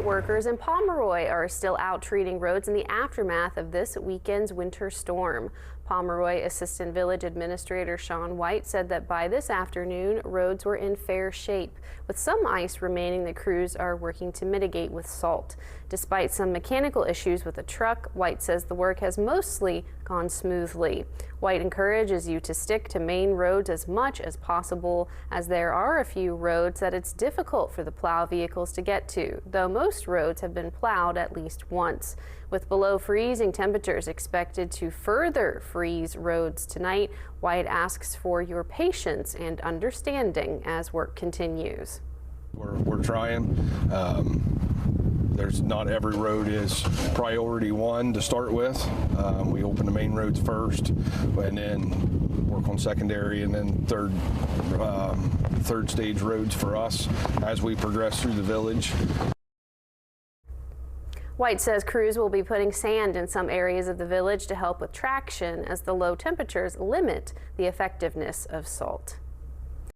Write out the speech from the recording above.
Workers in Pomeroy are still out treating roads in the aftermath of this weekend's winter storm. Pomeroy Assistant Village Administrator Sean White said that by this afternoon, roads were in fair shape. With some ice remaining, the crews are working to mitigate with salt. Despite some mechanical issues with the truck, White says the work has mostly gone smoothly. White encourages you to stick to main roads as much as possible, as there are a few roads that it's difficult for the plow vehicles to get to, though most roads have been plowed at least once. With below freezing temperatures expected to further freeze roads tonight, White asks for your patience and understanding as work continues. We're trying. There's not every road is priority one to start with. We open the main roads first and then work on secondary and then third stage roads for us as we progress through the village. White says crews will be putting sand in some areas of the village to help with traction as the low temperatures limit the effectiveness of salt.